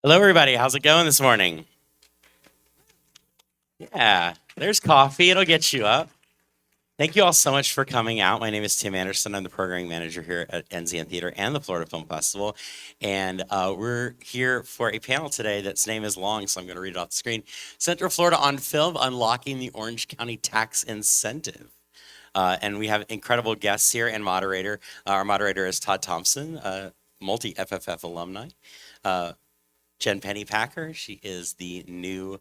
Hello, everybody. How's it going this morning? Yeah, there's coffee. It'll get you up. Thank you all so much for coming out. My name is Tim Anderson. I'm the programming manager here at NZN Theater and the Florida Film Festival. And we're here for a panel today that's name is long, so I'm going to read it off the screen. Central Florida on Film, Unlocking the Orange County Tax Incentive. And we have incredible guests here and moderator. Our moderator is Todd Thompson, multi-FFF alumni. Jen Pennypacker, she is the new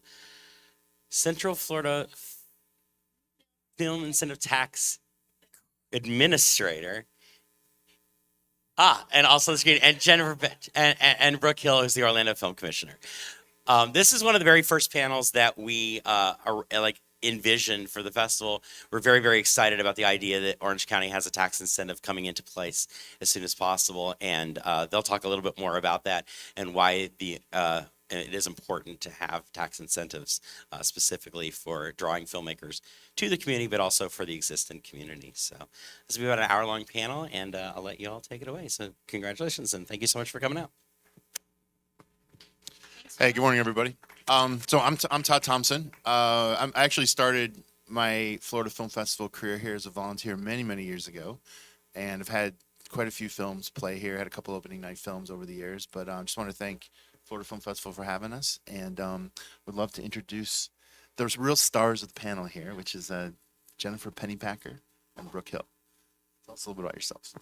Central Florida Film Incentive Tax Administrator. And also the screen, and Jennifer and Brooke Hill is the Orlando Film Commissioner. This is one of the very first panels that we are like envisioned for the festival. We're very, very excited about the idea that Orange County has a tax incentive coming into place as soon as possible, and they'll talk a little bit more about that and why and it is important to have tax incentives specifically for drawing filmmakers to the community, but also for the existing community. So this will be about an hour-long panel, and I'll let you all take it away. So congratulations, and thank you so much for coming out. Hey, good morning, everybody. So I'm Todd Thompson. I actually started my Florida Film Festival career here as a volunteer many years ago, and I've had quite a few films play here. Had a couple opening night films over the years, but just want to thank Florida Film Festival for having us, and would love to introduce those real stars of the panel here, which is Jennifer Pennypacker and Brooke Hill. Tell us a little bit about yourselves.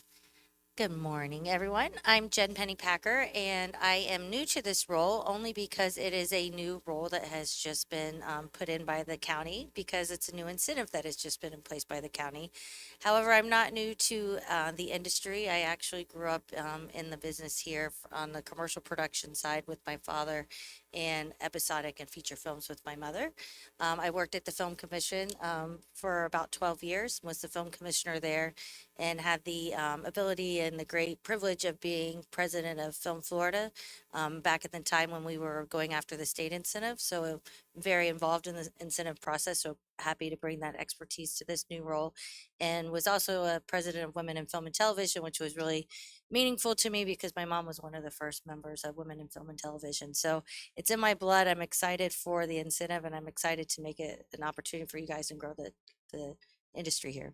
Good morning, everyone. I'm Jen Pennypacker, and I am new to this role only because it is a new role that has just been put in by the county because it's a new incentive that has just been in place by the county. However, I'm not new to the industry. I actually grew up in the business here on the commercial production side with my father and episodic and feature films with my mother. I worked at the Film Commission for about 12 years, was the film commissioner there, and had the ability and the great privilege of being president of Film Florida back at the time when we were going after the state incentive. So very involved in the incentive process. So happy to bring that expertise to this new role, and was also a president of Women in Film and Television, which was really meaningful to me because my mom was one of the first members of Women in Film and Television. So it's in my blood. I'm excited for the incentive, and I'm excited to make it an opportunity for you guys and grow the industry here.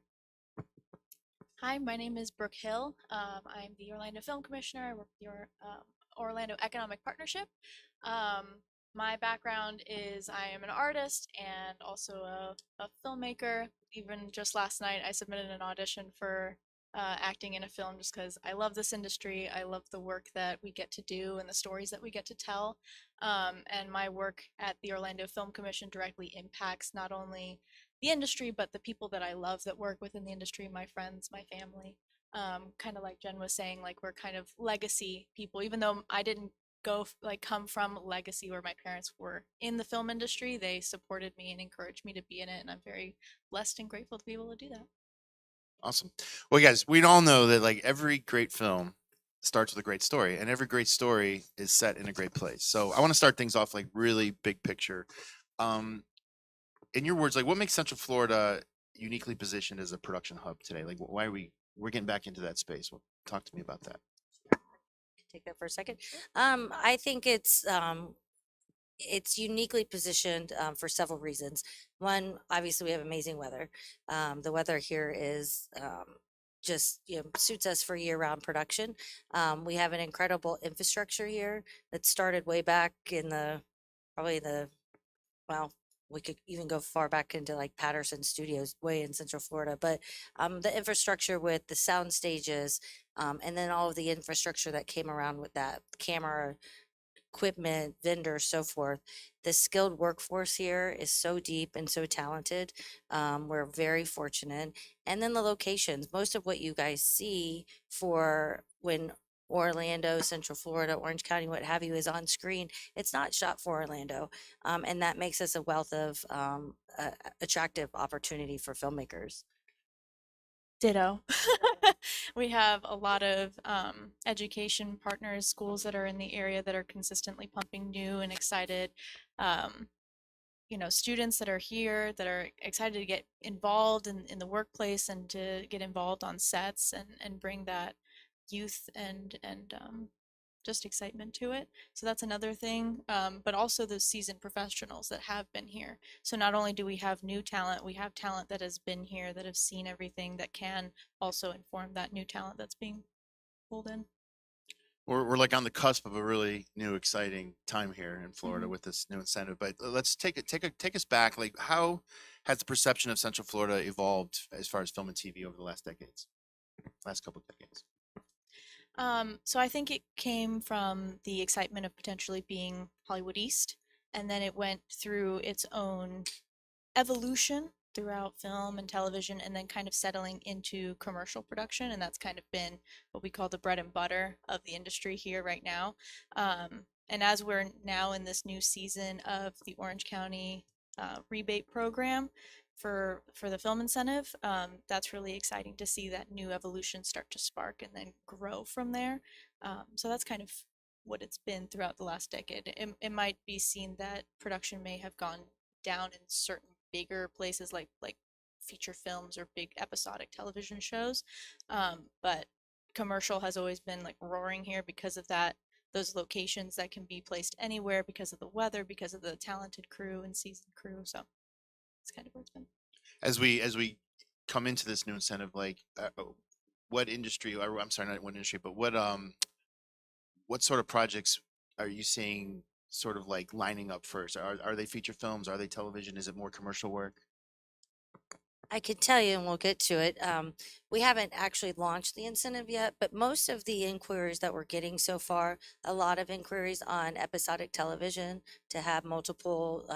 Hi, my name is Brooke Hill. I'm the Orlando Film Commissioner. I work with your Orlando Economic Partnership. My background is I am an artist and also a filmmaker. Even just last night, I submitted an audition for acting in a film just because I love this industry. I love the work that we get to do and the stories that we get to tell. And my work at the Orlando Film Commission directly impacts not only the industry, but the people that I love that work within the industry, my friends, my family. Kind of like Jen was saying, like we're kind of legacy people, even though I didn't come from legacy where my parents were in the film industry. They supported me and encouraged me to be in it, and I'm very blessed and grateful to be able to do that. Awesome. Well, guys, we all know that like every great film starts with a great story, and every great story is set in a great place. So I want to start things off like really big picture. In your words, like what makes Central Florida uniquely positioned as a production hub today? Like why are we're getting back into that space? Well, talk to me about that. Take that for a second. I think it's uniquely positioned for several reasons. One, obviously, we have amazing weather. The weather here is just suits us for year-round production. We have an incredible infrastructure here that started way back in probably the well, we could even go far back into like Patterson Studios, way in Central Florida. But the infrastructure with the sound stages, and then all of the infrastructure that came around with that camera equipment, vendors, so forth. The skilled workforce here is so deep and so talented. We're very fortunate. And then the locations, most of what you guys see for when Orlando, Central Florida, Orange County, what have you, is on screen. It's not shot for Orlando. And that makes us a wealth of attractive opportunity for filmmakers. Ditto. We have a lot of education partners, schools that are in the area that are consistently pumping new and excited, students that are here that are excited to get involved in the workplace and to get involved on sets and bring that youth and just excitement to it. So that's another thing. But also the seasoned professionals that have been here. So not only do we have new talent, we have talent that has been here, that have seen everything, that can also inform that new talent that's being pulled in. We're like on the cusp of a really new, exciting time here in Florida Mhm. with this new incentive. But let's take us back. Like, how has the perception of Central Florida evolved as far as film and TV over the last couple of decades? So I think it came from the excitement of potentially being Hollywood East, and then it went through its own evolution throughout film and television, and then kind of settling into commercial production, and that's kind of been what we call the bread and butter of the industry here right now. And as we're now in this new season of the Orange County rebate program for the film incentive, that's really exciting to see that new evolution start to spark and then grow from there. So that's kind of what it's been throughout the last decade. It might be seen that production may have gone down in certain bigger places like feature films or big episodic television shows, but commercial has always been like roaring here because of that, those locations that can be placed anywhere because of the weather, because of the talented crew and seasoned crew. So it's kind of where it's been. As we come into this new incentive, like, what industry? Or, I'm sorry, not what industry, but what sort of projects are you seeing sort of like lining up first? Are they feature films? Are they television? Is it more commercial work? I could tell you, and we'll get to it. We haven't actually launched the incentive yet, but most of the inquiries that we're getting so far, a lot of inquiries on episodic television to have multiple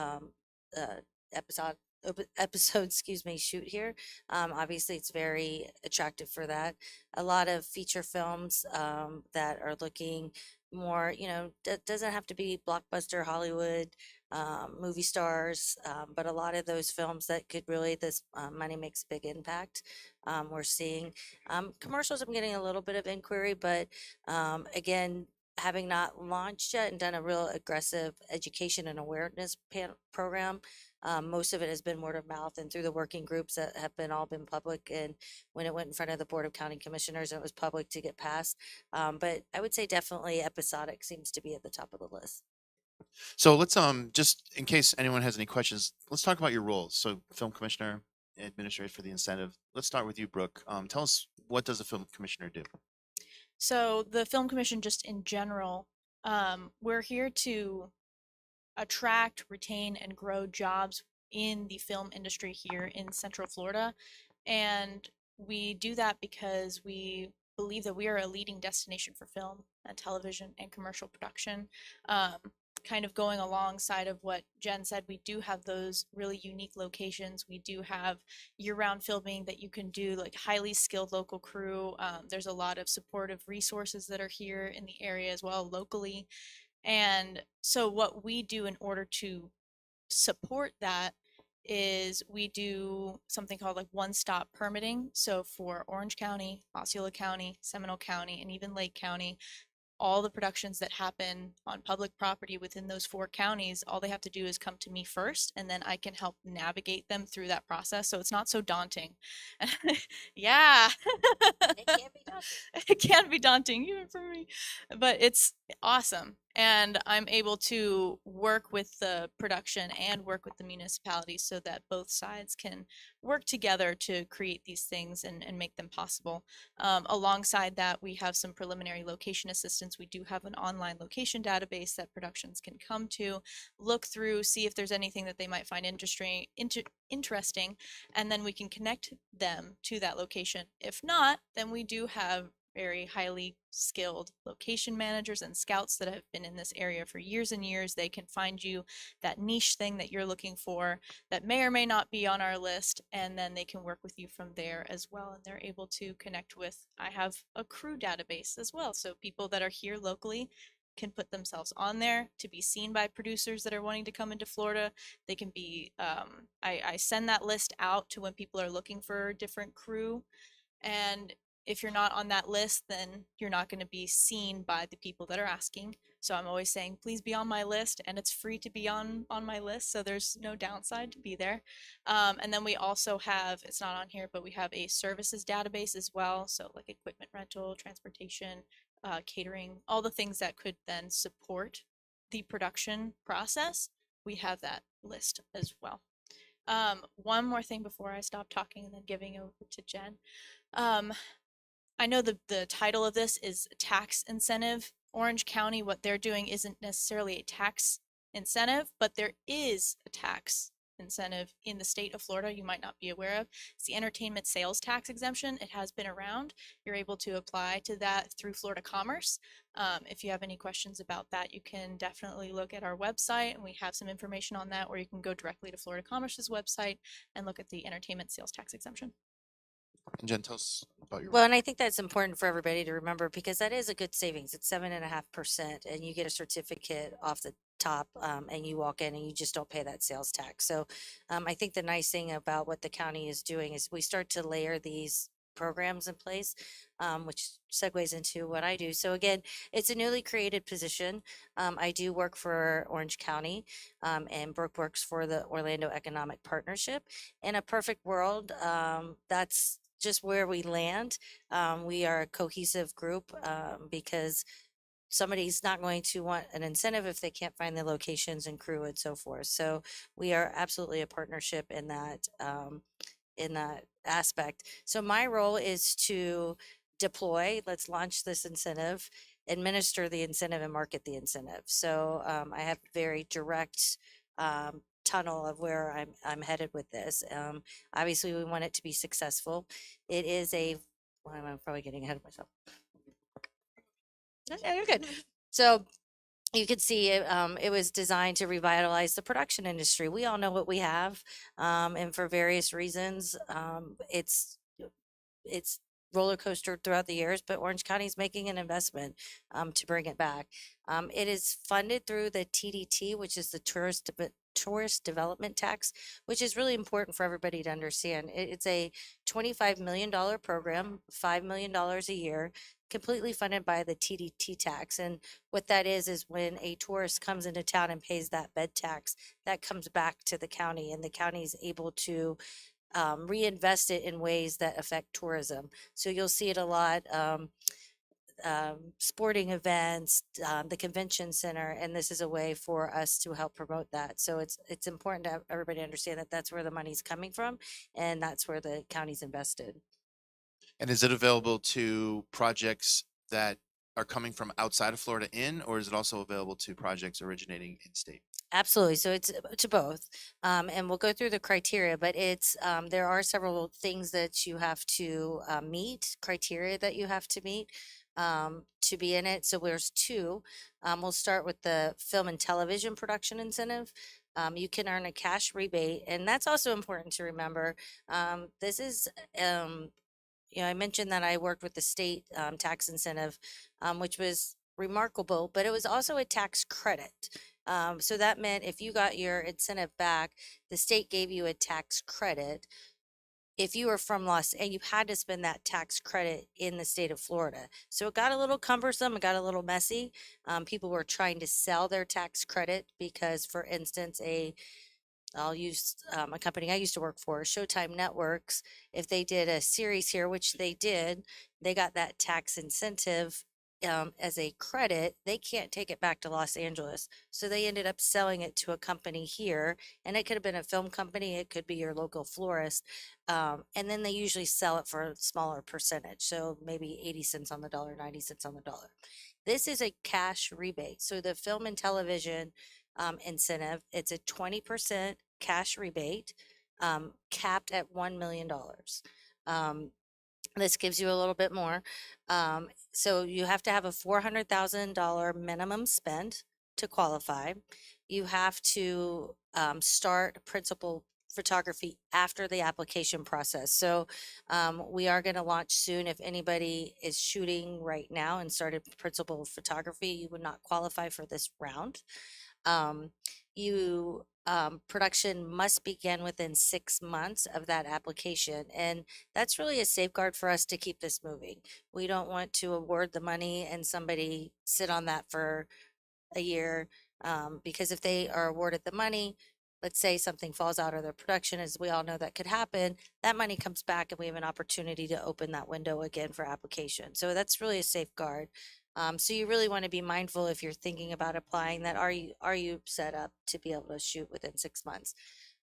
episode episodes, excuse me, shoot here. Obviously, it's very attractive for that. A lot of feature films that are looking more, doesn't have to be blockbuster Hollywood movie stars, but a lot of those films that could really, this money makes a big impact. We're seeing commercials. I'm getting a little bit of inquiry, but again, having not launched yet and done a real aggressive education and awareness program, most of it has been word of mouth and through the working groups that have been all been public. And when it went in front of the Board of County Commissioners, it was public to get passed. But I would say definitely episodic seems to be at the top of the list. So let's just in case anyone has any questions, let's talk about your roles. So, film commissioner, administrator for the incentive. Let's start with you, Brooke. Tell us, what does a film commissioner do? So the Film Commission, just in general, we're here to attract, retain, and grow jobs in the film industry here in Central Florida. And we do that because we believe that we are a leading destination for film and television and commercial production. Kind of going alongside of what Jen said, we do have those really unique locations. We do have year-round filming that you can do, like highly skilled local crew. There's a lot of supportive resources that are here in the area as well locally. And so what we do in order to support that is we do something called like one-stop permitting. So for Orange County, Osceola County, Seminole County, and even Lake County, all the productions that happen on public property within those 4 counties, all they have to do is come to me first, and then I can help navigate them through that process. So it's not so daunting. Yeah. It can be daunting. It can be daunting even for me, but it's awesome. And I'm able to work with the production and work with the municipalities so that both sides can work together to create these things and make them possible. Alongside that, we have some preliminary location assistance. We do have an online location database that productions can come to, look through, see if there's anything that they might find interesting, and then we can connect them to that location. If not, then we do have very highly skilled location managers and scouts that have been in this area for years and years. They can find you that niche thing that you're looking for that may or may not be on our list, and then they can work with you from there as well. And they're able to connect with, I have a crew database as well. So people that are here locally can put themselves on there to be seen by producers that are wanting to come into Florida. They can be, I send that list out to when people are looking for different crew. And if you're not on that list, then you're not going to be seen by the people that are asking. So I'm always saying, please be on my list, and it's free to be on my list. So there's no downside to be there. And then we also have, it's not on here, but we have a services database as well. So like equipment rental, transportation, catering, all the things that could then support the production process. We have that list as well. One more thing before I stop talking and then giving over to Jen. I know the title of this is tax incentive. Orange County, what they're doing isn't necessarily a tax incentive, but there is a tax incentive in the state of Florida you might not be aware of. It's the entertainment sales tax exemption. It has been around. You're able to apply to that through Florida Commerce. If you have any questions about that, you can definitely look at our website, and we have some information on that, or you can go directly to Florida Commerce's website and look at the entertainment sales tax exemption. And Jen, tell us about your. Well, and I think that's important for everybody to remember because that is a good savings. It's 7.5%, and you get a certificate off the top, and you walk in and you just don't pay that sales tax. So, I think the nice thing about what the county is doing is we start to layer these programs in place, which segues into what I do. So again, it's a newly created position. I do work for Orange County, and Brooke works for the Orlando Economic Partnership. In a perfect world, that's just where we land. We are a cohesive group, because somebody's not going to want an incentive if they can't find the locations and crew and so forth. So we are absolutely a partnership in that aspect. So my role is to deploy, let's launch this incentive, administer the incentive, and market the incentive. So I have very direct tunnel of where I'm headed with this. Obviously, we want it to be successful. It is well, I'm probably getting ahead of myself. Yeah, you're good. So you could see it was designed to revitalize the production industry. We all know what we have, and for various reasons, it's roller coaster throughout the years, but Orange County is making an investment to bring it back. It is funded through the TDT, which is the Tourist Development Tax, which is really important for everybody to understand. It's a $25 million program, $5 million a year, completely funded by the TDT tax. And what that is when a tourist comes into town and pays that bed tax, that comes back to the county, and the county is able to reinvest it in ways that affect tourism. So you'll see it a lot. Sporting events, the convention center, and this is a way for us to help promote that. So it's important to have everybody understand that that's where the money's coming from, and that's where the county's invested. And is it available to projects that are coming from outside of Florida or is it also available to projects originating in state? Absolutely. So it's to both. And we'll go through the criteria, but there are several things that you have to meet, criteria that you have to meet to be in it. So there's two. We'll start with the film and television production incentive. You can earn a cash rebate, and that's also important to remember. This is, I mentioned that I worked with the state tax incentive, which was remarkable, but it was also a tax credit. So that meant if you got your incentive back, the state gave you a tax credit. If you were from and you had to spend that tax credit in the state of Florida. So it got a little cumbersome, it got a little messy. People were trying to sell their tax credit because, for instance, I'll use a company I used to work for, Showtime Networks. If they did a series here, which they did, they got that tax incentive as a credit. They can't take it back to Los Angeles. So they ended up selling it to a company here, and it could have been a film company. It could be your local florist. And then they usually sell it for a smaller percentage. So maybe 80 cents on the dollar, 90 cents on the dollar. This is a cash rebate. So the film and television incentive, it's a 20% cash rebate, capped at $1 million. This gives you a little bit more. So you have to have a $400,000 minimum spend to qualify. You have to start principal photography after the application process. So we are going to launch soon. If anybody is shooting right now and started principal photography, you would not qualify for this round. Production must begin within 6 months of that application. And that's really a safeguard for us to keep this moving. We don't want to award the money and somebody sit on that for a year, because if they are awarded the money, let's say something falls out of their production, as we all know that could happen, that money comes back and we have an opportunity to open that window again for application. So that's really a safeguard. So you really want to be mindful if you're thinking about applying that. Are you set up to be able to shoot within 6 months?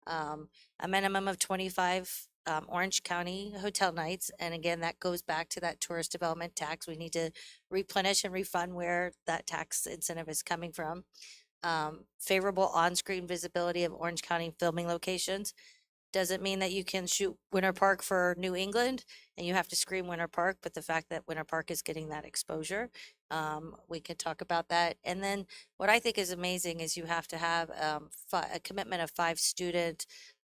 A minimum of 25 Orange County hotel nights. And again, that goes back to that tourist development tax. We need to replenish and refund where that tax incentive is coming from. Favorable on-screen visibility of Orange County filming locations. Doesn't mean that you can shoot Winter Park for New England and you have to scream Winter Park, but the fact that Winter Park is getting that exposure, we could talk about that. And then what I think is amazing is you have to have a commitment of 5 student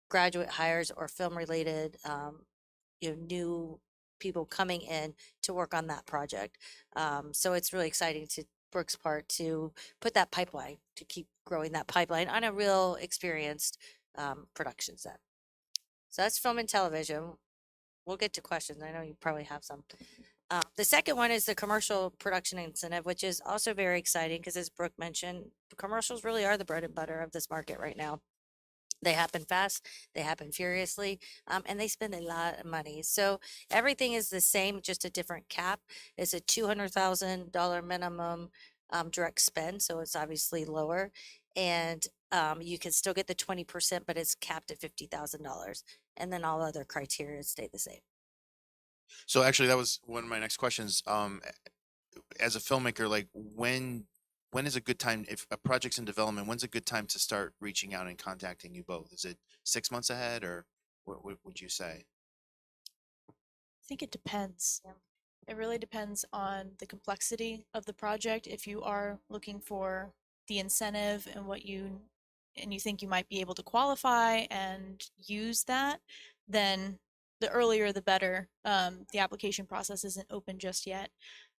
graduate hires or film related, new people coming in to work on that project. So it's really exciting to Brooke's part to put that pipeline, to keep growing that pipeline on a real experienced production set. So that's film and television. We'll get to questions. I know you probably have some. The second one is the commercial production incentive, which is also very exciting because, as Brooke mentioned, commercials really are the bread and butter of this market right now. They happen fast, they happen furiously, and they spend a lot of money. So everything is the same, just a different cap. It's a $200,000 minimum direct spend, so it's obviously lower. And you can still get the 20%, but it's capped at $50,000. And then all other criteria stay the same. So actually, that was one of my next questions. As a filmmaker, like when is a good time, if a project's in development, when's a good time to start reaching out and contacting you both? Is it 6 months ahead, or what would you say? I think it depends. It really depends on the complexity of the project. If you are looking for the incentive and you think you might be able to qualify and use that, then the earlier the better. The application process isn't open just yet,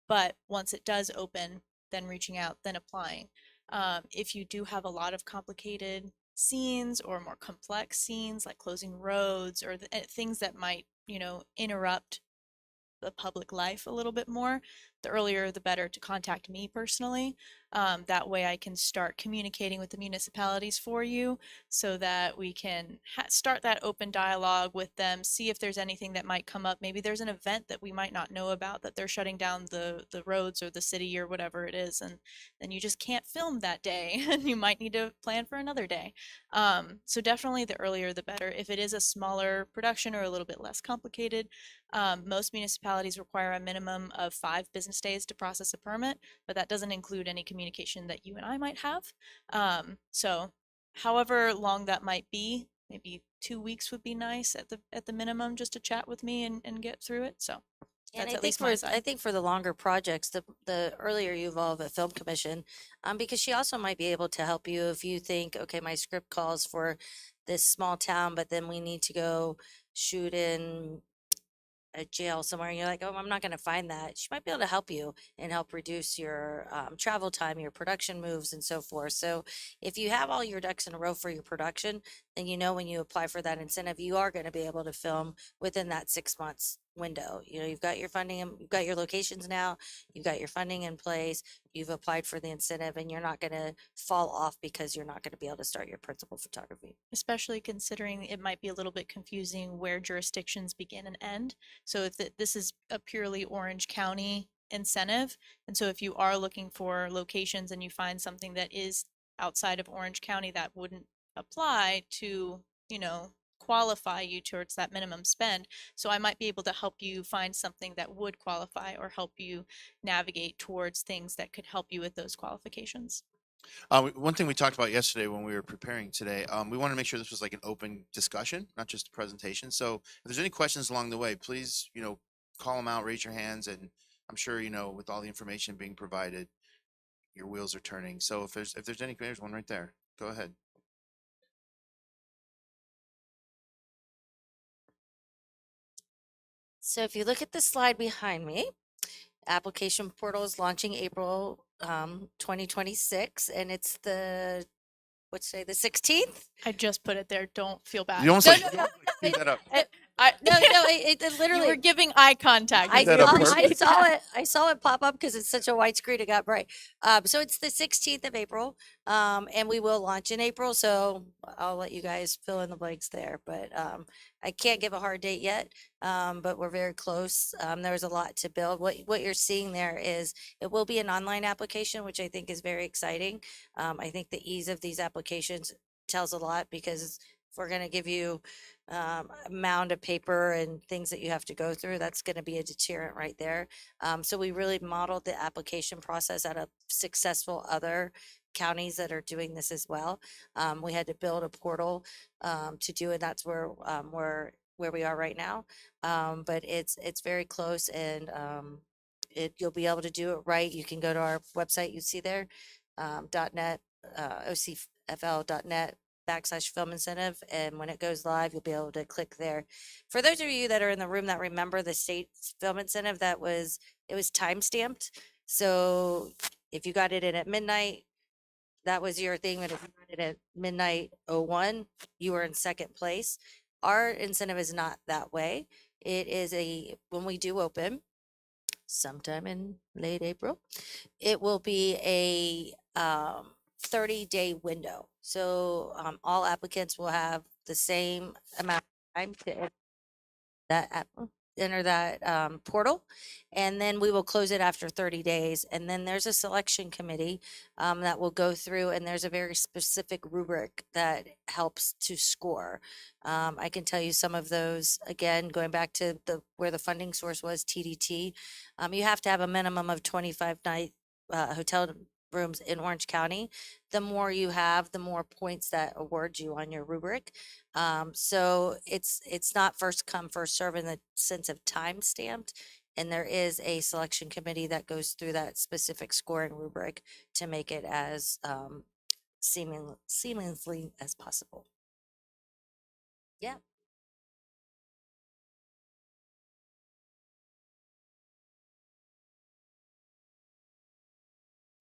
but once it does open, then reaching out, then applying. If you do have a lot of complicated scenes or more complex scenes like closing roads or things that might, interrupt the public life a little bit more, the earlier the better to contact me personally. That way I can start communicating with the municipalities for you so that we can start that open dialogue with them, see if there's anything that might come up. Maybe there's an event that we might not know about, that they're shutting down the roads or the city or whatever it is, and then you just can't film that day and you might need to plan for another day. So definitely the earlier the better. If it is a smaller production or a little bit less complicated, most municipalities require a minimum of 5 business days to process a permit, but that doesn't include any communication that you and I might have. So however long that might be, maybe 2 weeks would be nice at the minimum, just to chat with me and get through it. So And that's I at think least my for side. I think for the longer projects, the earlier you involve a film commission, because she also might be able to help you if you think, okay, my script calls for this small town, but then we need to go shoot in a jail somewhere, and you're like, oh, I'm not going to find that. She might be able to help you and help reduce your travel time, your production moves, and so forth. So if you have all your ducks in a row for your production, then when you apply for that incentive, you are going to be able to film within that 6 months window. You've got your funding, you've got your locations now, you've got your funding in place, you've applied for the incentive, and you're not going to fall off because you're not going to be able to start your principal photography. Especially considering it might be a little bit confusing where jurisdictions begin and end. So if this is a purely Orange County incentive, and so if you are looking for locations and you find something that is outside of Orange County, that wouldn't apply to, qualify you towards that minimum spend. So I might be able to help you find something that would qualify or help you navigate towards things that could help you with those qualifications. One thing we talked about yesterday when we were preparing today, we want to make sure this was like an open discussion, not just a presentation. So if there's any questions along the way, please, call them out, raise your hands, and I'm sure, with all the information being provided, your wheels are turning. So if there's any, there's one right there. Go ahead. So if you look at the slide behind me, application portal is launching April 2026, and it's the 16th. I just put it there. Don't feel bad. You almost No, like, no, you no. almost like speed that up. No, it You literally. were giving eye contact. I Is that a saw, purpose? I saw it. I saw it pop up because it's such a wide screen. It got bright. So it's the 16th of April, and we will launch in April. So I'll let you guys fill in the blanks there. But I can't give a hard date yet. But we're very close. There's a lot to build. What you're seeing there is it will be an online application, which I think is very exciting. I think the ease of these applications tells a lot because if we're going to give you a mound of paper and things that you have to go through, that's going to be a deterrent right there. So we really modeled the application process out of successful other counties that are doing this as well. We had to build a portal to do it. That's where we are right now. But it's very close, and you'll be able to do it right. You can go to our website. You see there, .net, ocfl.net /film incentive. And when it goes live, you'll be able to click there. For those of you that are in the room that remember the state film incentive, it was time stamped. So if you got it in at midnight, that was your thing. And if you got it at midnight 01, you were in second place. Our incentive is not that way. It is when we do open sometime in late April, it will be a 30-day window. So all applicants will have the same amount of time to enter that portal, and then we will close it after 30 days. And then there's a selection committee that will go through, and there's a very specific rubric that helps to score. I can tell you some of those, again, going back to where the funding source was, TDT. You have to have a minimum of 25 night hotel rooms in Orange County. The more you have, the more points that award you on your rubric. So it's not first come, first serve in the sense of time stamped. And there is a selection committee that goes through that specific scoring rubric to make it as seamlessly as possible. Yeah.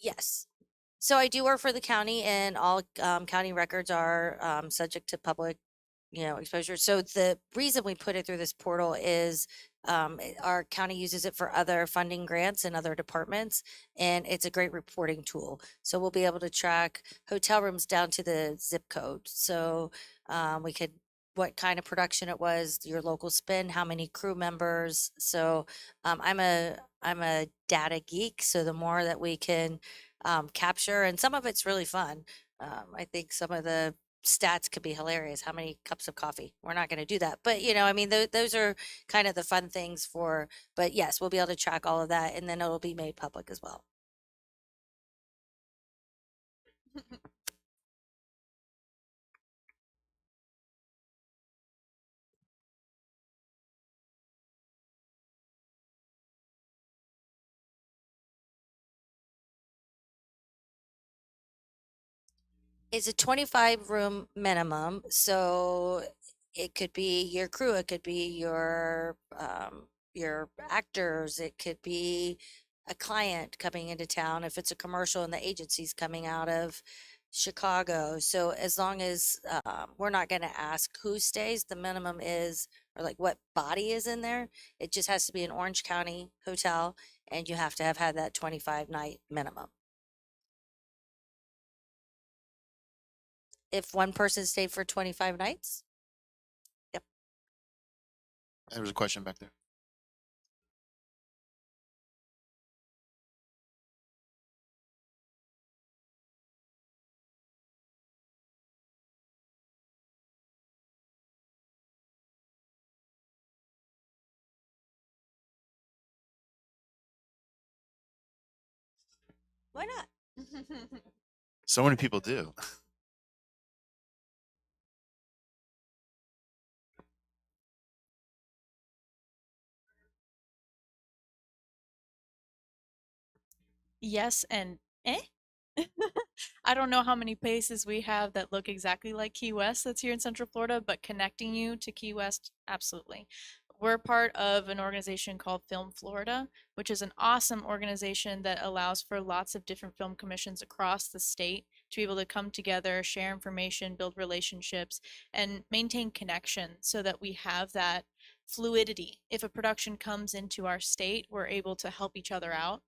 Yes. So I do work for the county, and all county records are subject to public exposure. So the reason we put it through this portal is our county uses it for other funding grants and other departments, and it's a great reporting tool. So we'll be able to track hotel rooms down to the zip code. So we could what kind of production it was, your local spend, how many crew members. So I'm a data geek. So the more that we can capture, and some of it's really fun. I think some of the stats could be hilarious. How many cups of coffee? We're not going to do that, but I mean, those are kind of the fun things but yes, we'll be able to track all of that, and then it'll be made public as well. It's a 25 room minimum. So it could be your crew, it could be your actors, it could be a client coming into town if it's a commercial and the agency's coming out of Chicago. So as long as we're not going to ask who stays, the minimum is, or like what body is in there. It just has to be an Orange County hotel, and you have to have had that 25 night minimum. If one person stayed for 25 nights. Yep. There was a question back there. Why not? So many people do. Yes, and I don't know how many places we have that look exactly like Key West that's here in Central Florida, but connecting you to Key West, absolutely. We're part of an organization called Film Florida, which is an awesome organization that allows for lots of different film commissions across the state to be able to come together, share information, build relationships, and maintain connection so that we have that fluidity. If a production comes into our state, we're able to help each other out.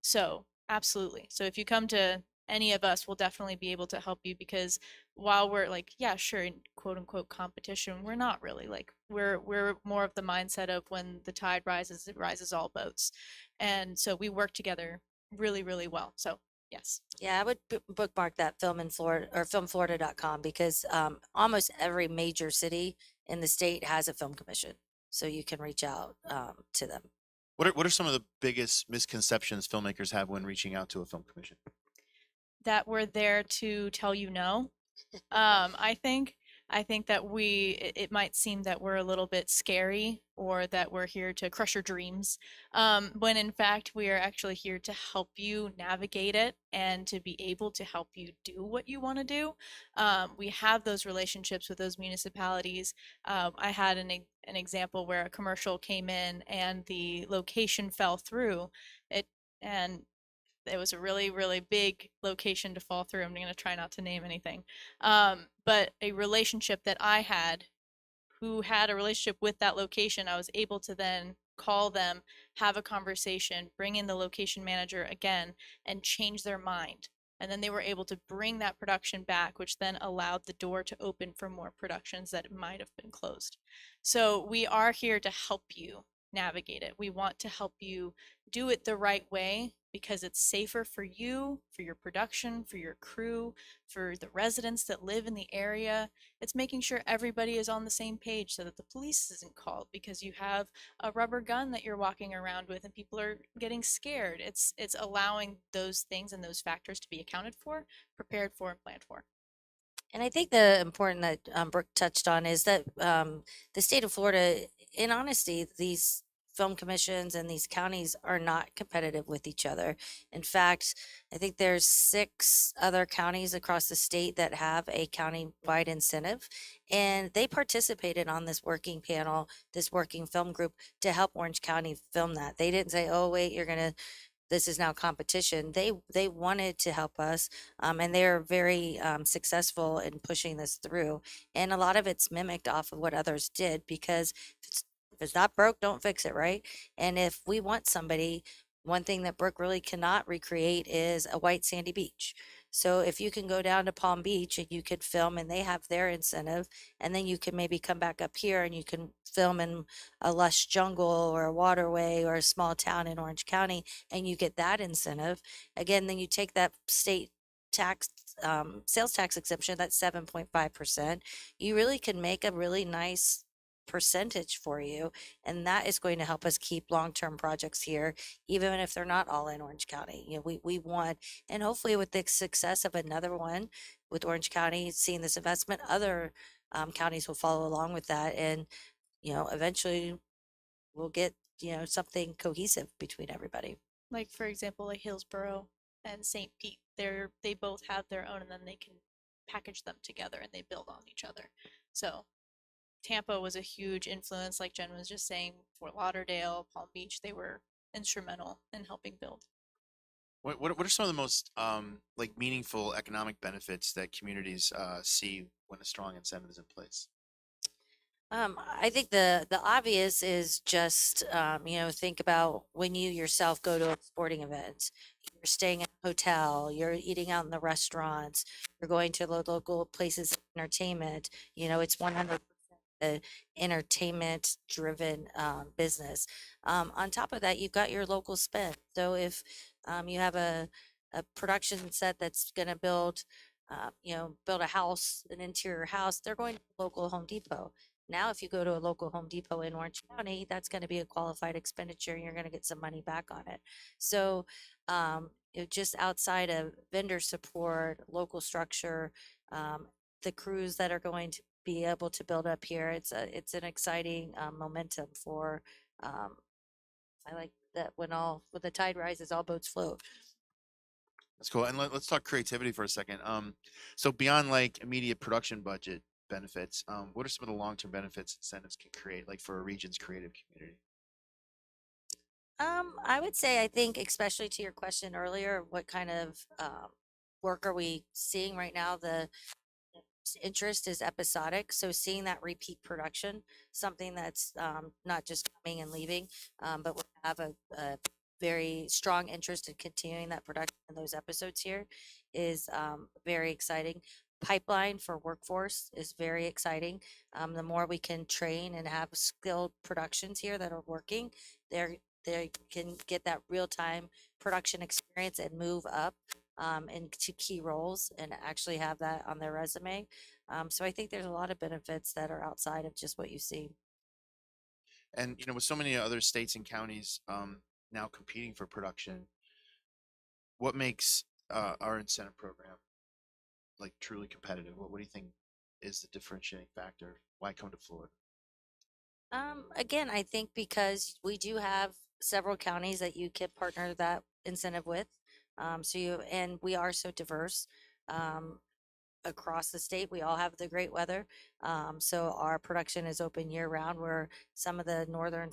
So absolutely. So if you come to any of us, we'll definitely be able to help you, because while we're like, yeah, sure, in quote unquote competition, we're not really. Like, we're more of the mindset of when the tide rises, it rises all boats. And so we work together really, really well. So yes. Yeah, I would bookmark that film in Florida or filmflorida.com, because almost every major city in the state has a film commission. So you can reach out to them. What are some of the biggest misconceptions filmmakers have when reaching out to a film commission? That we're there to tell you no. I think that it might seem that we're a little bit scary, or that we're here to crush your dreams, when in fact we are actually here to help you navigate it and to be able to help you do what you want to do. We have those relationships with those municipalities. I had an example where a commercial came in and the location fell through. And it was a really, really big location to fall through. I'm going to try not to name anything. But a relationship that I had, who had a relationship with that location, I was able to then call them, have a conversation, bring in the location manager again, and change their mind. And then they were able to bring that production back, which then allowed the door to open for more productions that might have been closed. So we are here to help you navigate it. We want to help you do it the right way, because it's safer for you, for your production, for your crew, for the residents that live in the area. It's making sure everybody is on the same page so that the police isn't called because you have a rubber gun that you're walking around with and people are getting scared. It's allowing those things and those factors to be accounted for, prepared for, and planned for. And I think the important that Brooke touched on is that the state of Florida, in honesty, these film commissions and these counties are not competitive with each other. In fact, I think there's 6 other counties across the state that have a county-wide incentive, and they participated on this working panel, this working film group, to help Orange County film that. They didn't say, "Oh, wait, this is now competition." They wanted to help us, and they're very successful in pushing this through. And a lot of it's mimicked off of what others did, because if it's not broke, don't fix it, right? And if we want somebody, one thing that Brooke really cannot recreate is a white sandy beach. So if you can go down to Palm Beach and you could film, and they have their incentive, and then you can maybe come back up here and you can film in a lush jungle or a waterway or a small town in Orange County, and you get that incentive. Again, then you take that state tax, sales tax exemption, that's 7.5%. You really can make a really nice percentage for you, and that is going to help us keep long-term projects here, even if they're not all in Orange County. You know, we want, and hopefully with the success of another one with Orange County seeing this investment, other counties will follow along with that, and eventually we'll get something cohesive between everybody. Like, for example, like Hillsborough and St. Pete, they both have their own, and then they can package them together and they build on each other. So Tampa was a huge influence, like Jen was just saying. Fort Lauderdale, Palm Beach, they were instrumental in helping build. What are some of the most like meaningful economic benefits that communities see when a strong incentive is in place? I think the obvious is just think about when you yourself go to a sporting event. You're staying in a hotel, you're eating out in the restaurants, you're going to local places of entertainment. It's 100% entertainment driven business. On top of that, you've got your local spend. So if you have a production set that's going to build a house, an interior house, they're going to local Home Depot. Now, if you go to a local Home Depot in Orange County, that's going to be a qualified expenditure, and you're going to get some money back on it. So, just outside of vendor support, local structure, the crews that are going to be able to build up here, it's an exciting momentum for. I like that when the tide rises, all boats float. That's cool. And let's talk creativity for a second. So beyond like immediate production budget benefits, what are some of the long-term benefits incentives can create, like for a region's creative community? I would say, I think, especially to your question earlier, what kind of work are we seeing right now? The interest is episodic. So seeing that repeat production, something that's not just coming and leaving, but we have a very strong interest in continuing that production and those episodes here is very exciting. Pipeline for workforce is very exciting. The more we can train and have skilled productions here that are working, they can get that real time production experience and move up into key roles and actually have that on their resume. So I think there's a lot of benefits that are outside of just what you see. And with so many other states and counties now competing for production, what makes our incentive program like truly competitive? What do you think is the differentiating factor? Why come to Florida? Again, I think because we do have several counties that you can partner that incentive with. And we are so diverse. Um, Across the state. We all have the great weather. So our production is open year round, where some of the northern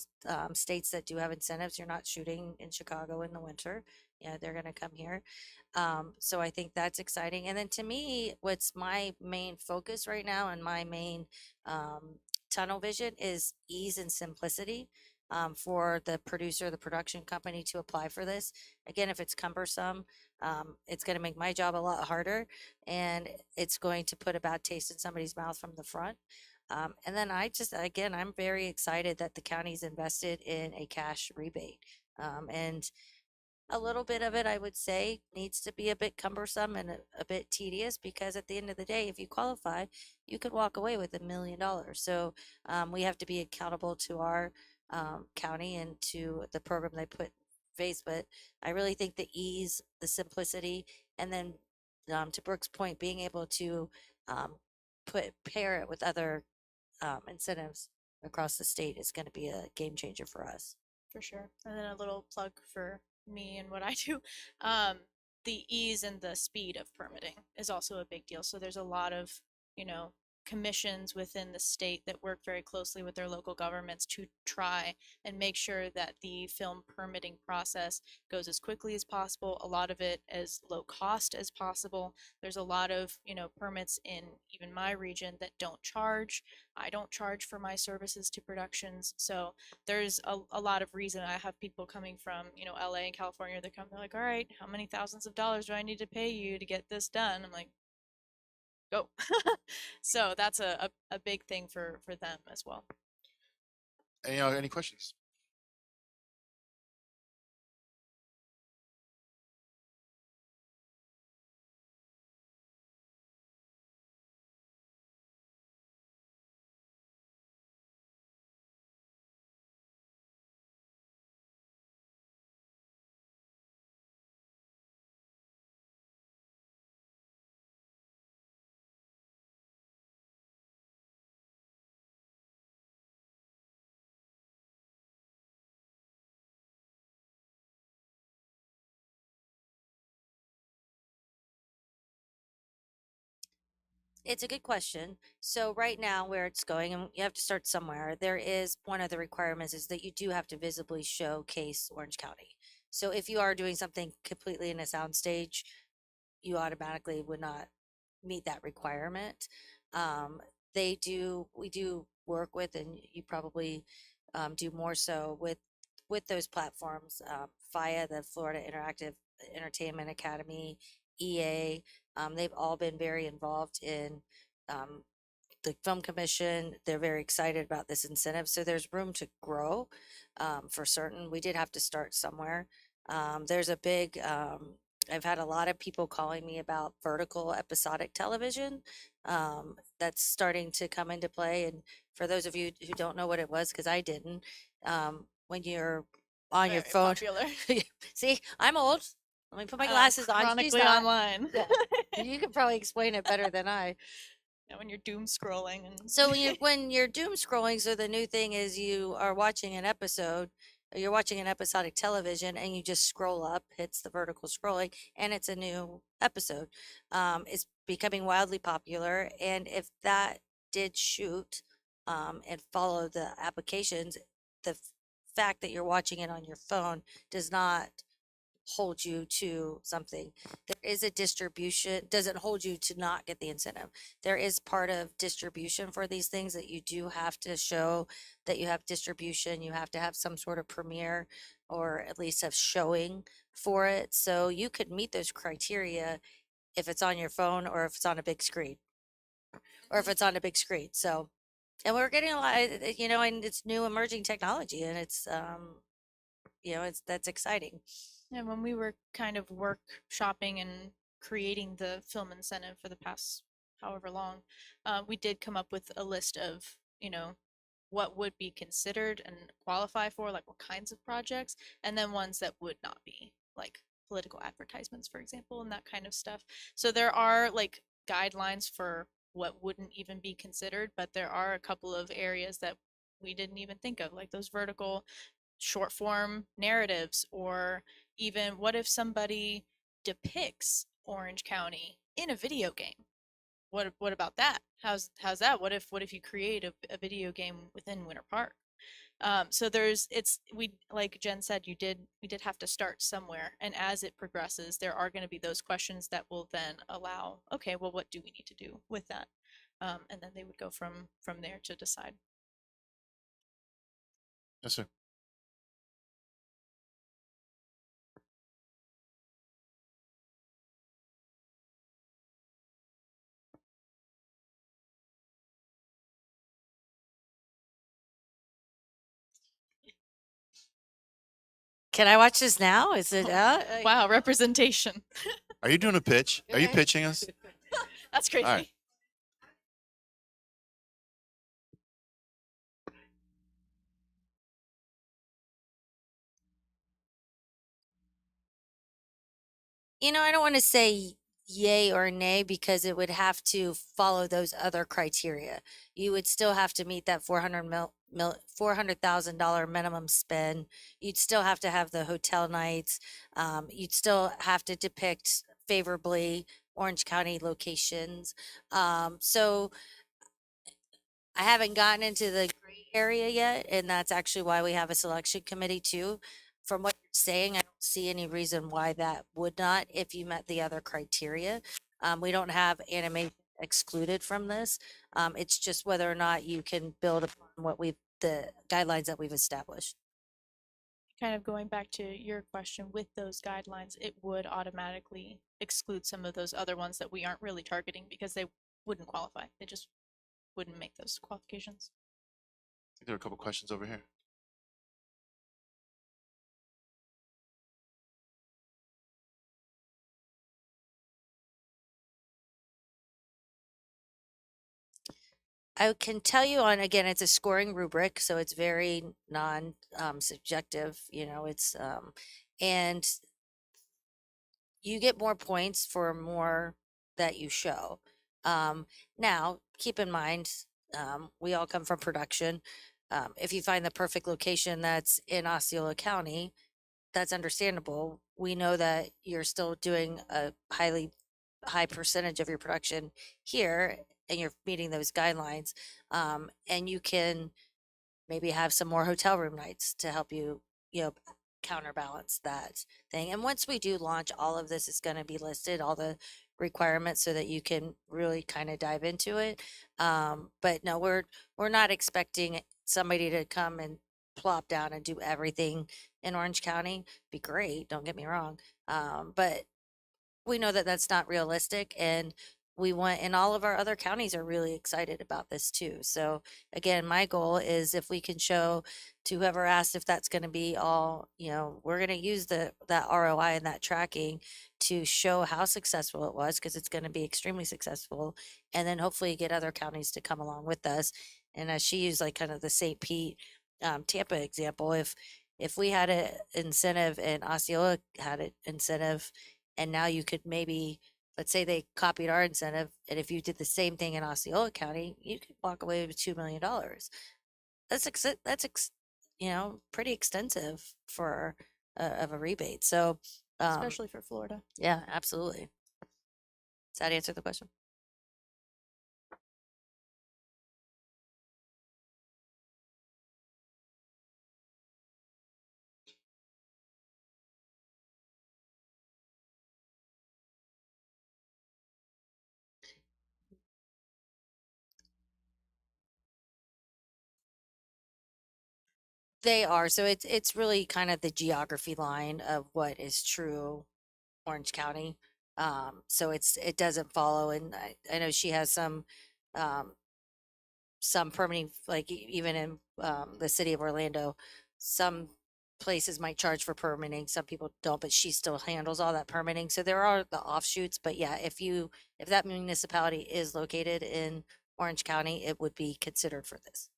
states that do have incentives, you're not shooting in Chicago in the winter. They're going to come here. So I think that's exciting. And then to me, what's my main focus right now and my main tunnel vision is ease and simplicity. For the producer, the production company to apply for this. Again, if it's cumbersome, it's going to make my job a lot harder, and it's going to put a bad taste in somebody's mouth from the front. And then I'm very excited that the county's invested in a cash rebate. And a little bit of it, I would say, needs to be a bit cumbersome and a bit tedious, because at the end of the day, if you qualify, you could walk away with $1 million. So we have to be accountable to our county and to the program they put in place. But I really think the ease, the simplicity, and then to Brooke's point, being able to um, pair it with other incentives across the state is going to be a game changer for us. For sure. And then a little plug for me and what I do. Um, the ease and the speed of permitting is also a big deal. So there's a lot of, commissions within the state that work very closely with their local governments to try and make sure that the film permitting process goes as quickly as possible, a lot of it as low cost as possible. There's a lot of, permits in even my region that don't charge. I don't charge for my services to productions. So there's a lot of reason. I have people coming from, LA and California, they're like, all right, how many thousands of dollars do I need to pay you to get this done? I'm like, go. So that's a big thing for them as well. Any questions? It's a good question. So right now, where it's going, and you have to start somewhere, there is one of the requirements is that you do have to visibly showcase Orange County. So if you are doing something completely in a soundstage, you automatically would not meet that requirement. We do work with, and you probably do more so with those platforms via the Florida Interactive Entertainment Academy, EA. They've all been very involved in um, the Film Commission. They're very excited about this incentive. So there's room to grow for certain. We did have to start somewhere. There's a big, I've had a lot of people calling me about vertical episodic television that's starting to come into play. And for those of you who don't know what it was, because I didn't, when you're on your Very phone, popular. see, I'm old. Let me put my glasses on. She's Chronically not. online. Yeah. You could probably explain it better than I. When you're doom scrolling and So when you're doom scrolling, so the new thing is you are watching an episode, or you're watching an episodic television, and you just scroll up, hits the vertical scrolling, and it's a new episode. It's becoming wildly popular, and if that did shoot and follow the applications, the fact that you're watching it on your phone does not hold you to something. There is a distribution, doesn't hold you to not get the incentive. There is part of distribution for these things that you do have to show that you have distribution. You have to have some sort of premiere or at least have showing for it. So you could meet those criteria if it's on your phone or if it's on a big screen or if it's on a big screen. So, and we're getting a lot, and it's new emerging technology and it's, that's exciting. And when we were kind of workshopping and creating the film incentive for the past however long, we did come up with a list of, what would be considered and qualify for, like what kinds of projects, and then ones that would not be, like political advertisements, for example, and that kind of stuff. So there are like guidelines for what wouldn't even be considered, but there are a couple of areas that we didn't even think of, like those vertical short form narratives, or even what if somebody depicts Orange County in a video game? What about that? How's that? What if you create a video game within Winter Park? So we, like Jen said, we did have to start somewhere, and as it progresses, there are going to be those questions that will then allow, okay, well, what do we need to do with that? And then they would go from there to decide. Yes, sir. Can I watch this now? Is it out? Wow, representation. Are you doing a pitch? Are you pitching us? That's crazy. All right. I don't want to say yay or nay because it would have to follow those other criteria. You would still have to meet that $400,000 minimum spend. You'd still have to have the hotel nights. You'd still have to depict favorably Orange County locations. So I haven't gotten into the gray area yet, and that's actually why we have a selection committee too. From what you're saying, I don't see any reason why that would not if you met the other criteria. We don't have animation excluded from this. It's just whether or not you can build upon the guidelines that we've established. Kind of going back to your question, with those guidelines, it would automatically exclude some of those other ones that we aren't really targeting because they wouldn't qualify. They just wouldn't make those qualifications. I think there are a couple questions over here. I can tell you on, again, it's a scoring rubric, so it's very non subjective, it's and you get more points for more that you show. Now, keep in mind, we all come from production. If you find the perfect location that's in Osceola County, that's understandable. We know that you're still doing a high percentage of your production here and you're meeting those guidelines. And you can maybe have some more hotel room nights to help you, counterbalance that thing. And once we do launch, all of this is going to be listed, all the requirements, so that you can really kind of dive into it. But no, we're not expecting somebody to come and plop down and do everything in Orange County. Be great, don't get me wrong. But we know that that's not realistic, and and all of our other counties are really excited about this too. So again, my goal is if we can show to whoever asked if that's going to be all, we're going to use that ROI and that tracking to show how successful it was, because it's going to be extremely successful, and then hopefully get other counties to come along with us. And as she used, like, kind of the St. Pete, Tampa example, if we had an incentive and Osceola had an incentive, and now you could maybe, let's say they copied our incentive, and if you did the same thing in Osceola County, you could walk away with $2 million. That's pretty extensive for of a rebate. So, Especially for Florida. yeah, absolutely. Does that answer the question? They are. So it's really kind of the geography line of what is true Orange County. So it doesn't follow, and I know she has um, some permitting, like even in the city of Orlando, some places might charge for permitting, some people don't, but she still handles all that permitting. So there are the offshoots, but yeah, if that municipality is located in Orange County, it would be considered for this.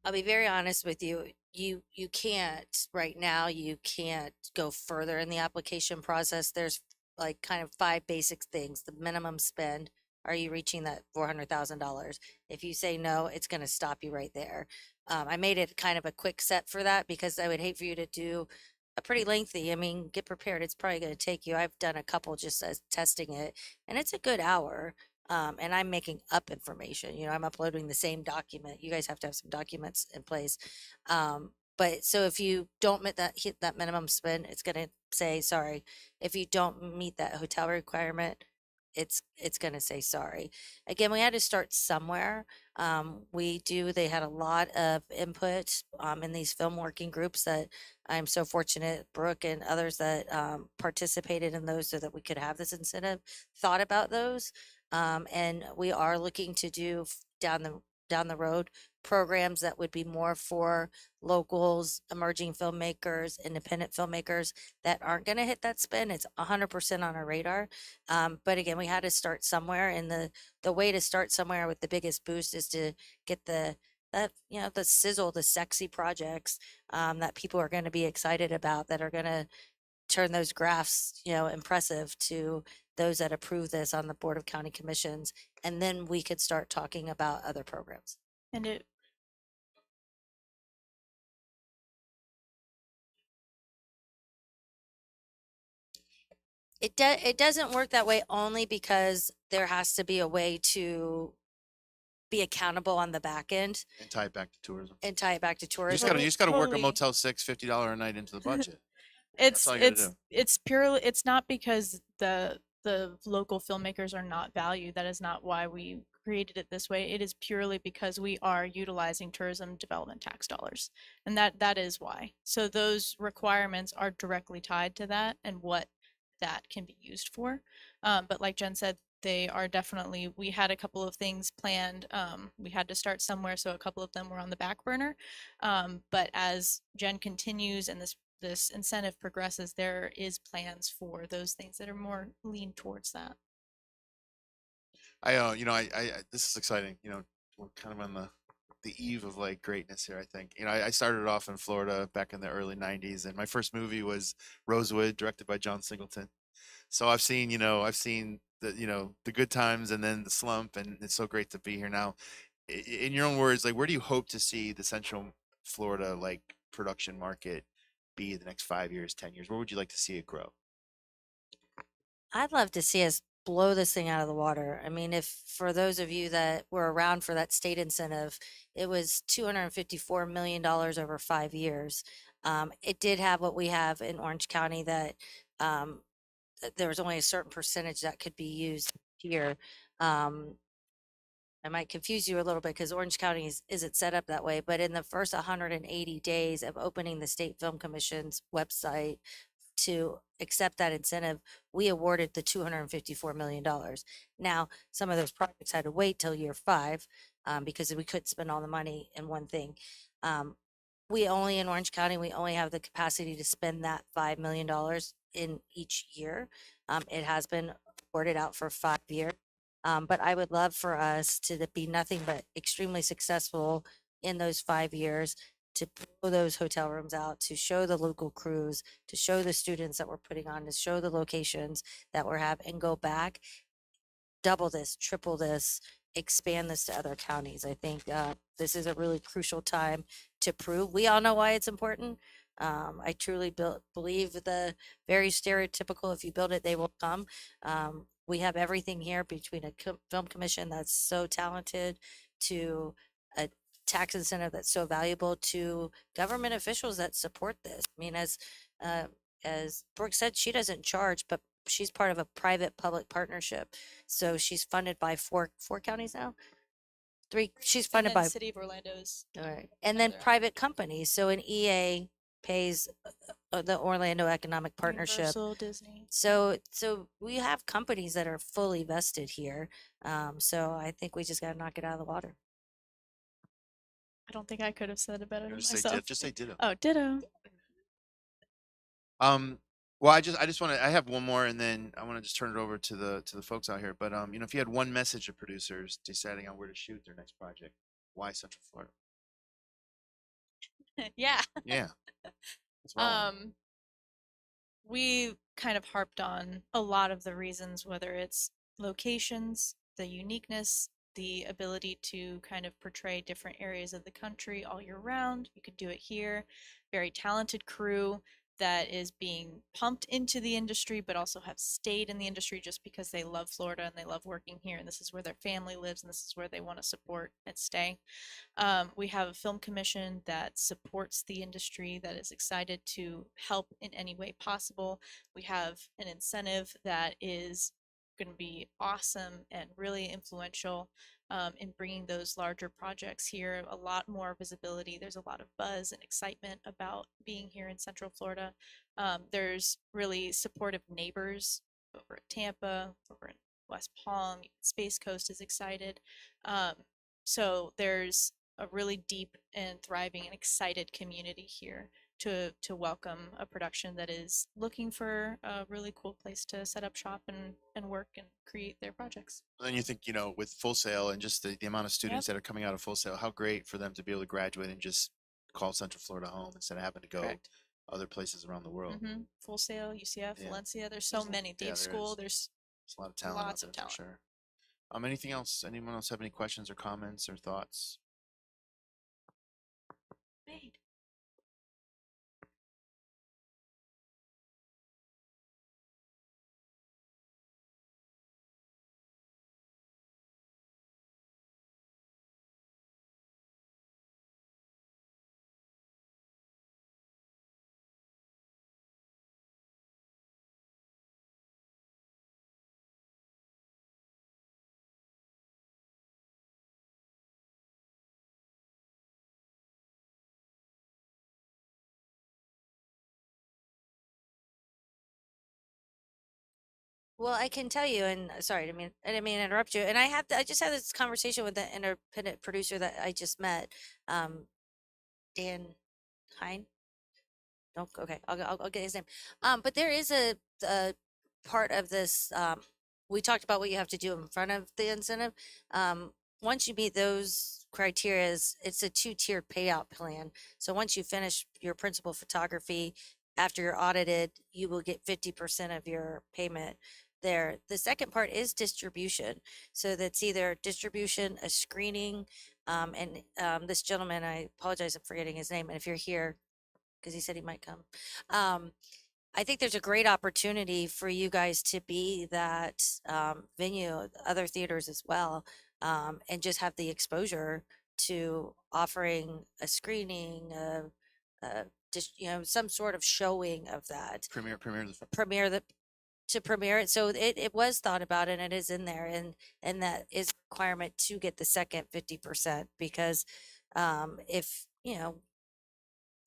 I'll be very honest with you. You can't right now, you can't go further in the application process. There's like kind of five basic things. The minimum spend. Are you reaching that $400,000? If you say no, it's going to stop you right there. I made it kind of a quick set for that because I would hate for you to do a pretty lengthy. I mean, get prepared. It's probably going to take you. I've done a couple just as testing it, and it's a good hour. And I'm making up information. I'm uploading the same document. You guys have to have some documents in place. But so if you don't hit that minimum spend, it's going to say sorry. If you don't meet that hotel requirement, it's going to say sorry. Again, we had to start somewhere. They had a lot of input in these film working groups that I'm so fortunate, Brooke and others that participated in those so that we could have this incentive, thought about those. And we are looking to do down the road programs that would be more for locals, emerging filmmakers, independent filmmakers that aren't going to hit that spin. It's 100% on our radar. But again, we had to start somewhere, and the way to start somewhere with the biggest boost is to get the sizzle, the sexy projects that people are going to be excited about, that are going to turn those graphs, impressive to those that approve this on the Board of County Commissions. And then we could start talking about other programs. And It doesn't work that way only because there has to be a way to be accountable on the back end And tie it back to tourism. and tie it back to You tourism. just gotta work a Totally. Motel 6 $50 a night into the budget. It's all you gotta it's purely, it's not because the local filmmakers are not valued. That is not why we created it this way. It is purely because we are utilizing tourism development tax dollars, and that is why. So those requirements are directly tied to that and what that can be used for. But like Jen said, they are definitely, we had a couple of things planned. We had to start somewhere, so a couple of them were on the back burner. But as Jen continues and this incentive progresses, there is plans for those things that are more lean towards that. This is exciting. We're kind of on the eve of like greatness here. I think. I started off in Florida back in the early '90s, and my first movie was Rosewood, directed by John Singleton. So I've seen the good times and then the slump, and it's so great to be here now. In your own words, like, where do you hope to see the Central Florida like production market be the next 5 years, 10 years? Where would you like to see it grow? I'd love to see us blow this thing out of the water. I mean, if for those of you that were around for that state incentive, it was $254 million over 5 years. It did have what we have in Orange County, that there was only a certain percentage that could be used here. I might confuse you a little bit because Orange County isn't set up that way, but in the first 180 days of opening the State Film Commission's website to accept that incentive, we awarded the $254 million. Now, some of those projects had to wait till year 5 because we couldn't spend all the money in one thing. In Orange County, we only have the capacity to spend that $5 million in each year. It has been awarded out for 5 years. But I would love for us to be nothing but extremely successful in those 5 years, to blow those hotel rooms out, to show the local crews, to show the students that we're putting on, to show the locations that we're having, and go back, double this, triple this, expand this to other counties. I think this is a really crucial time to prove. We all know why it's important. I truly believe the very stereotypical, if you build it, they will come. we have everything here between a film commission that's so talented to a tax incentive that's so valuable to government officials that support this. I mean, uh, as Brooke said, she doesn't charge, but she's part of a private public partnership. So she's funded by four counties now. Three. She's And funded then by the city of Orlando's. all right, and then another private companies. So an EA pays the Orlando Economic Partnership. Universal, Disney. So we have companies that are fully vested here. So I think we just got to knock it out of the water. I don't think I could have said it better than Just say, myself. just say ditto. Oh, ditto. Well, I just want to. I have one more, and then I want to just turn it over to the folks out here. But you know, if you had one message to producers deciding on where to shoot their next project, why Central Florida? Yeah. Yeah. That's what I want. We kind of harped on a lot of the reasons, whether it's locations, the uniqueness, the ability to kind of portray different areas of the country all year round. You could do it here. Very talented crew that is being pumped into the industry, but also have stayed in the industry just because they love Florida and they love working here. And this is where their family lives and this is where they want to support and stay. We have a film commission that supports the industry, that is excited to help in any way possible. We have an incentive that is going to be awesome and really influential in bringing those larger projects here. A lot more visibility. There's a lot of buzz and excitement about being here in Central Florida. There's really supportive neighbors over at Tampa, over in West Palm. Space Coast is excited. So there's a really deep and thriving and excited community here to welcome a production that is looking for a really cool place to set up shop and work and create their projects. Then you think, you know, with Full Sail and just the amount of students that are coming out of Full Sail, how great for them to be able to graduate and just call Central Florida home instead of having to go Correct. other places around the world. Full Sail, UCF, Yeah. Valencia. There's so many. yeah, Dave there School. is. There's There's a lot of talent lots out of there talent. for sure. Anything else? Anyone else have any questions or comments or thoughts? made. Well, I can tell you, and sorry, I didn't mean to interrupt you. And I just had this conversation with the independent producer that I just met, Dan Hine. Don't okay. I'll get his name. But there is a part of this. We talked about what you have to do in front of the incentive. Once you meet those criteria, it's a two-tiered payout plan. So once you finish your principal photography, after you're audited, you will get 50% of your payment there. The second part is distribution. So that's either distribution, a screening, and this gentleman, I apologize, I'm forgetting his name. And if you're here, because he said he might come. I think there's a great opportunity for you guys to be that venue, other theaters as well, and just have the exposure to offering a screening, just some sort of showing of that. Premiere the Premiere it. So it was thought about and it is in there, and that is a requirement to get the second 50% because if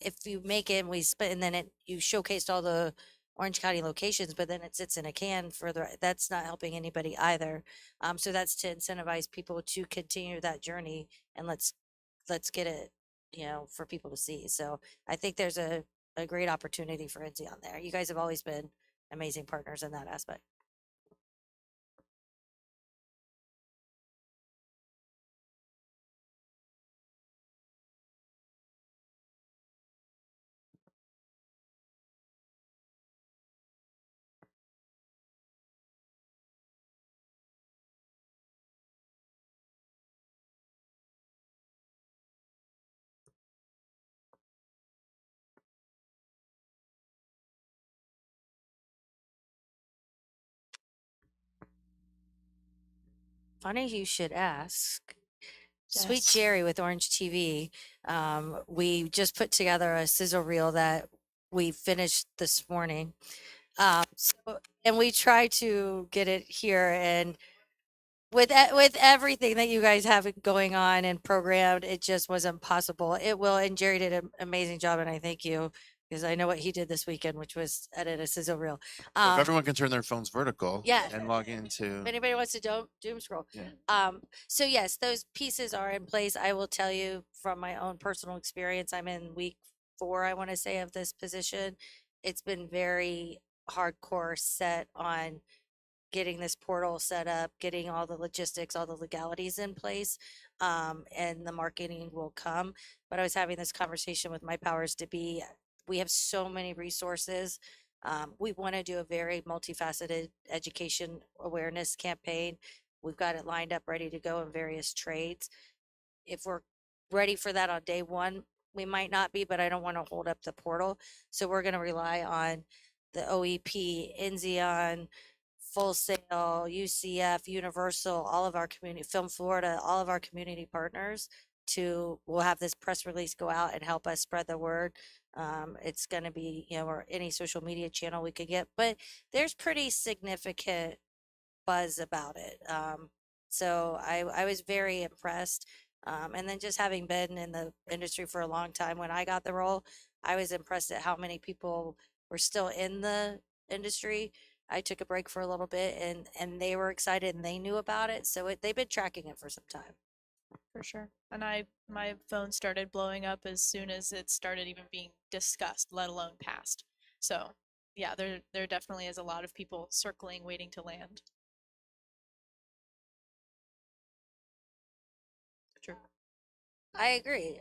if you make it and we spend and then you showcased all the Orange County locations, but then it sits in a can for that's not helping anybody either. So that's to incentivize people to continue that journey and let's get it, for people to see. So I think there's a great opportunity for NC on there. You guys have always been amazing partners in that aspect. Funny you should ask. Sweet Yes. Jerry with Orange TV. We just put together a sizzle reel that we finished this morning. And we try to get it here, and with everything that you guys have going on and programmed, it just wasn't possible. It will, and Jerry did an amazing job, and I thank you because I know what he did this weekend, which was edit a sizzle reel. So if everyone can turn their phones vertical Yeah. and log into If anybody wants to doom scroll. yeah. So yes, those pieces are in place. I will tell you from my own personal experience, I'm in week 4, I want to say, of this position. It's been very hardcore set on getting this portal set up, getting all the logistics, all the legalities in place, and the marketing will come. But I was having this conversation with my powers to be. We have so many resources. We want to do a very multifaceted education awareness campaign. We've got it lined up, ready to go in various trades. If we're ready for that on day one, we might not be, but I don't want to hold up the portal. So we're going to rely on the OEP, Enzion, Full Sail, UCF, Universal, all of our community, Film Florida, all of our community partners we'll have this press release go out and help us spread the word. It's going to be, or any social media channel we could get, but there's pretty significant buzz about it. So I was very impressed. And then just having been in the industry for a long time, when I got the role, I was impressed at how many people were still in the industry. I took a break for a little bit, and they were excited and they knew about it. So they've been tracking it for some time. For sure. And my phone started blowing up as soon as it started even being discussed, let alone passed. So yeah, there definitely is a lot of people circling, waiting to land. True. I agree.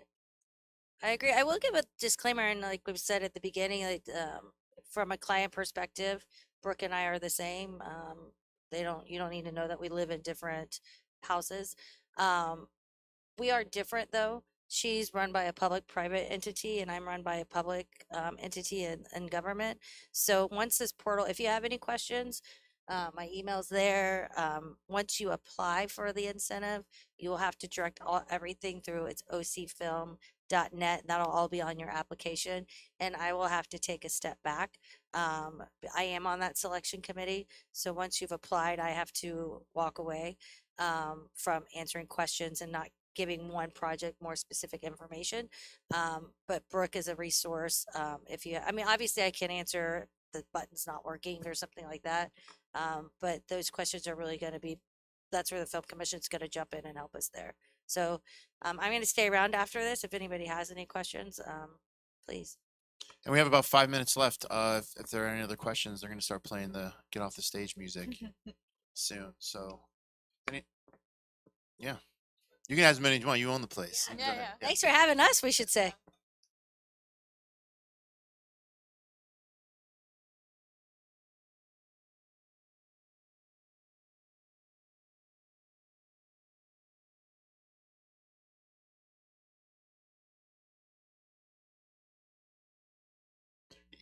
I agree. I will give a disclaimer, and like we said at the beginning, like from a client perspective, Brooke and I are the same. You don't need to know that we live in different houses. Um, we are different though. She's run by a public private entity, and I'm run by a public entity and government. So once this portal, if you have any questions, my email's there. Once you apply for the incentive, you will have to direct everything through its ocfilm.net. That'll all be on your application, and I will have to take a step back. I am on that selection committee, so once you've applied, I have to walk away from answering questions and not giving one project more specific information. But Brooke is a resource. Obviously I can answer the button's not working or something like that. But those questions are really going to be, that's where the Film Commission is going to jump in and help us there. So I'm going to stay around after this. If anybody has any questions, please. And we have about 5 minutes left. If there are any other questions, they're going to start playing the get off the stage music soon. So, yeah, you can have as many as you want. You own the place. Yeah, yeah. Thanks for having us, we should say.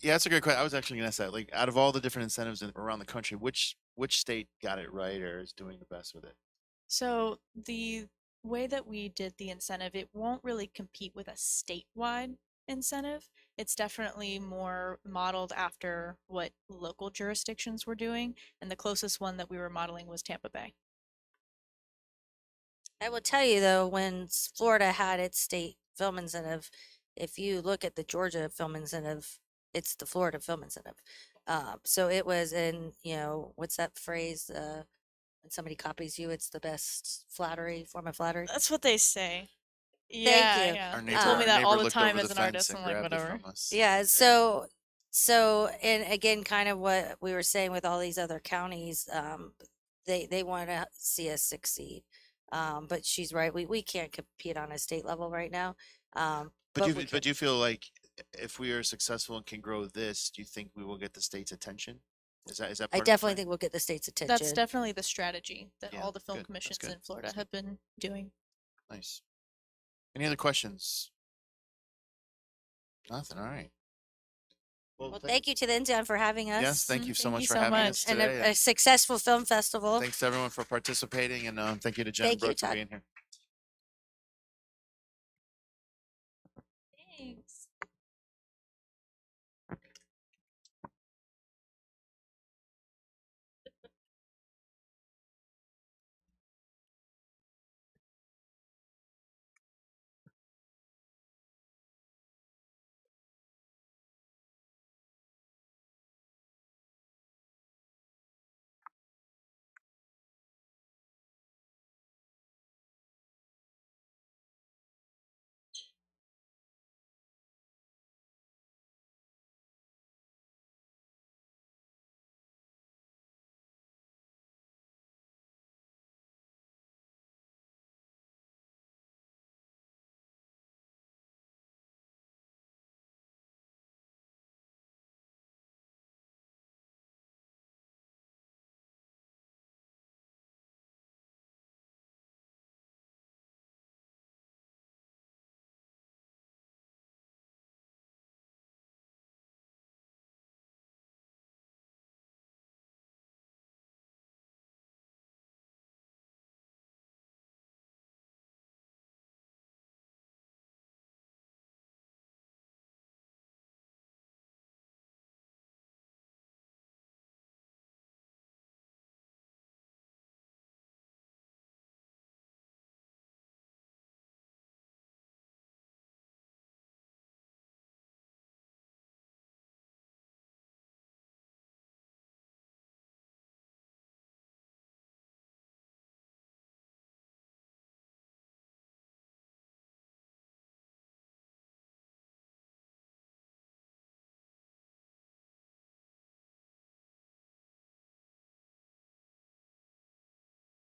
Yeah, that's a great question. I was actually going to ask that. Like, out of all the different incentives around the country, which state got it right or is doing the best with it? So the way that we did the incentive, it won't really compete with a statewide incentive. It's definitely more modeled after what local jurisdictions were doing, and the closest one that we were modeling was Tampa Bay. I will tell you though, when Florida had its state film incentive, if you look at the Georgia film incentive, it's the Florida film incentive. So it was in, what's that phrase? When somebody copies you, it's the best form of flattery. That's what they say. Thank Yeah, you. yeah. Our They neighbor, told me our that all neighbor the looked time over as the an fence artist. and I'm like, grabbed it whatever. from us. Yeah. So, and again, kind of what we were saying with all these other counties, they want to see us succeed. But she's right. We can't compete on a state level right now. But we do you feel like if we are successful and can grow this, do you think we will get the state's attention? Is that I part of the definitely plan? think we'll get the state's attention. That's definitely the strategy that Yeah, all the film good. That's commissions good. in Florida That's have been doing. Nice. Any other questions? Nothing. All right. Well, thank you to the Enzion for having us. Yes, thank you so Thank much you for so having much. us And today. a successful film festival. Thanks to everyone for participating, and thank you to Jen Thank and you, Brooke for Todd. being here.